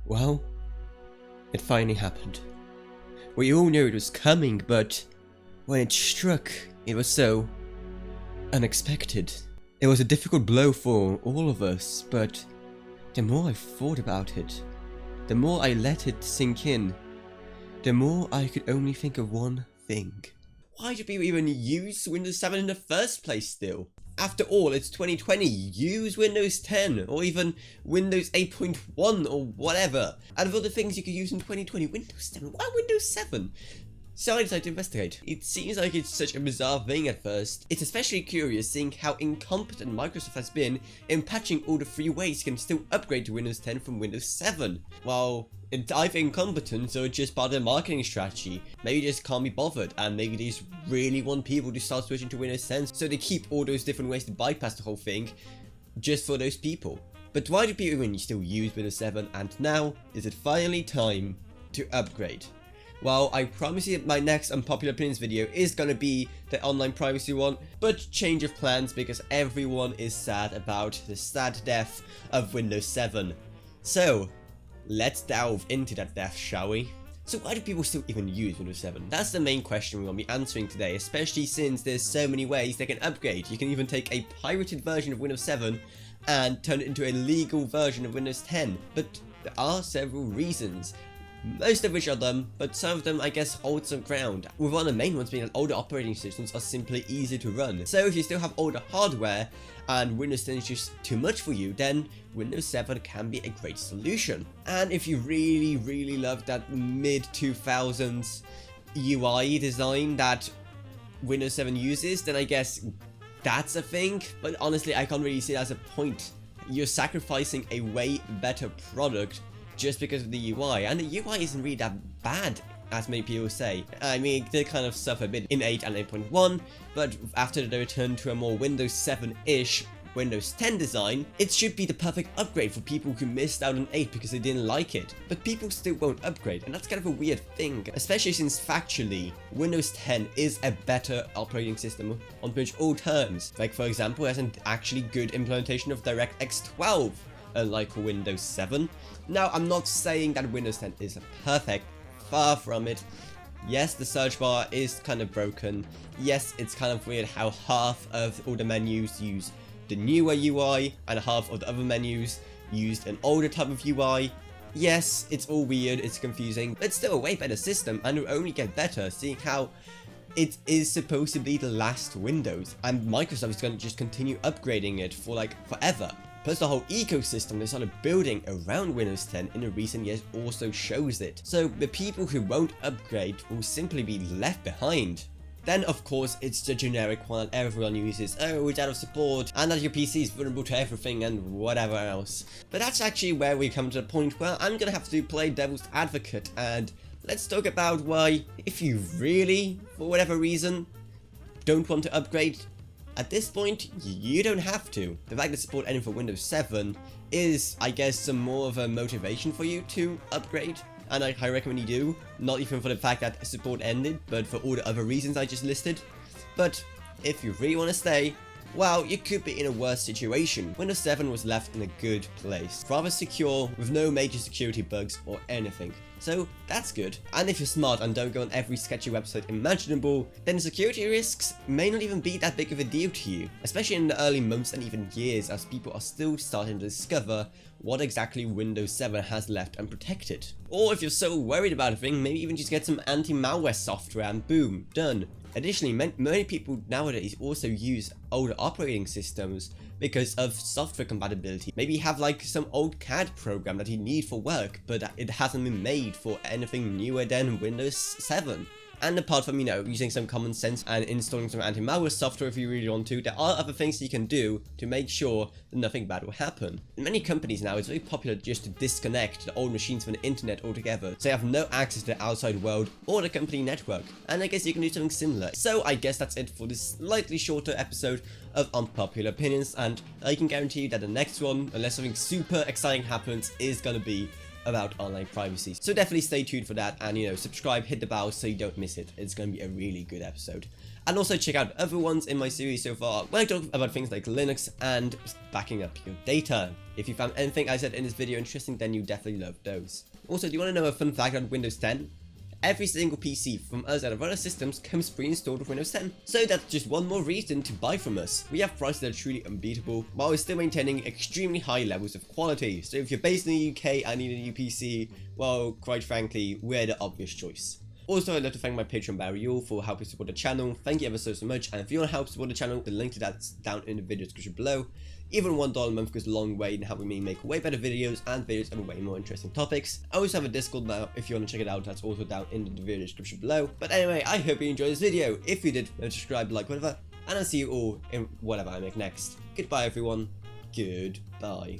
Well, it finally happened. We all knew it was coming, but when it struck, it was so unexpected. It was a difficult blow for all of us, but the more I thought about it, the more I let it sink in, the more I could only think of one thing. Why do people even use Windows 7 in the first place still? After all, it's 2020, use Windows 10 or even Windows 8.1 or whatever. Out of all the things you could use in 2020, Windows 7, why Windows 7? So I decided to investigate. It seems like it's such a bizarre thing at first. It's especially curious seeing how incompetent Microsoft has been in patching all the free ways you can still upgrade to Windows 10 from Windows 7. Well, it's either incompetent or just part of their marketing strategy. Maybe they just can't be bothered, and maybe they just really want people to start switching to Windows 10, so they keep all those different ways to bypass the whole thing just for those people. But why do people even still use Windows 7, and now is it finally time to upgrade? Well, I promise you that my next Unpopular Opinions video is gonna be the online privacy one, but change of plans because everyone is sad about the sad death of Windows 7. So, let's delve into that death, shall we? So why do people still even use Windows 7? That's the main question we're going to be answering today, especially since there's so many ways they can upgrade. You can even take a pirated version of Windows 7 and turn it into a legal version of Windows 10, but there are several reasons. Most of which are dumb, but some of them I guess hold some ground, with one of the main ones being that older operating systems are simply easier to run. So if you still have older hardware and Windows 10 is just too much for you, then Windows 7 can be a great solution. And if you really love that mid-2000s UI design that Windows 7 uses, then I guess that's a thing, but honestly I can't really see it as a point. You're sacrificing a way better product just because of the UI, and the UI isn't really that bad as many people say. I mean, it did kind of suffer a bit in 8 and 8.1, but after the return to a more Windows 7-ish Windows 10 design, it should be the perfect upgrade for people who missed out on 8 because they didn't like it. But people still won't upgrade, and that's kind of a weird thing, especially since factually, Windows 10 is a better operating system on pretty much all terms. Like for example, it has an actually good implementation of DirectX 12, unlike Windows 7. Now, I'm not saying that Windows 10 is perfect, far from it. Yes, the search bar is kind of broken. Yes, it's kind of weird how half of all the menus use the newer UI and half of the other menus used an older type of UI. Yes, it's all weird, it's confusing, but it's still a way better system and will only get better seeing how it is supposed to be the last Windows, and Microsoft is going to just continue upgrading it for like forever. Plus the whole ecosystem they started building around Windows 10 in the recent years also shows it. So the people who won't upgrade will simply be left behind. Then of course it's the generic one that everyone uses, oh it's out of support, and that your PC is vulnerable to everything and whatever else. But that's actually where we come to the point where I'm gonna have to play devil's advocate, and let's talk about why, if you really, for whatever reason, don't want to upgrade, at this point, you don't have to. The fact that support ended for Windows 7 is, I guess, some more of a motivation for you to upgrade. And I recommend you do, not even for the fact that support ended, but for all the other reasons I just listed. But if you really want to stay, well, you could be in a worse situation. Windows 7 was left in a good place, rather secure, with no major security bugs or anything. So that's good. And if you're smart and don't go on every sketchy website imaginable, then security risks may not even be that big of a deal to you, especially in the early months and even years as people are still starting to discover what exactly Windows 7 has left unprotected. Or if you're so worried about a thing, maybe even just get some anti-malware software and boom, done. Additionally, many people nowadays also use older operating systems because of software compatibility. Maybe you have like some old CAD program that you need for work, but it hasn't been made for anything newer than Windows 7. And apart from, using some common sense and installing some anti-malware software if you really want to, there are other things you can do to make sure that nothing bad will happen. In many companies now, it's very popular just to disconnect the old machines from the internet altogether, so you have no access to the outside world or the company network. And I guess you can do something similar. So I guess that's it for this slightly shorter episode of Unpopular Opinions, and I can guarantee you that the next one, unless something super exciting happens, is gonna be about online privacy. So definitely stay tuned for that, and subscribe, hit the bell so you don't miss it. It's going to be a really good episode. And also check out other ones in my series so far, where I talk about things like Linux and backing up your data. If you found anything I said in this video interesting, then you definitely love those. Also, do you want to know a fun fact on Windows 10? Every single PC from us at Avrona Systems comes pre-installed with Windows 10. So that's just one more reason to buy from us. We have prices that are truly unbeatable, while we're still maintaining extremely high levels of quality. So if you're based in the UK and need a new PC, well, quite frankly, we're the obvious choice. Also, I'd like to thank my patron Barry Yule for helping support the channel. Thank you ever so much, and if you want to help support the channel, the link to that's down in the video description below. Even $1 a month goes a long way in helping me make way better videos and videos on way more interesting topics. I also have a Discord now, if you want to check it out, that's also down in the video description below. But anyway, I hope you enjoyed this video. If you did, subscribe, like, whatever, and I'll see you all in whatever I make next. Goodbye everyone, goodbye.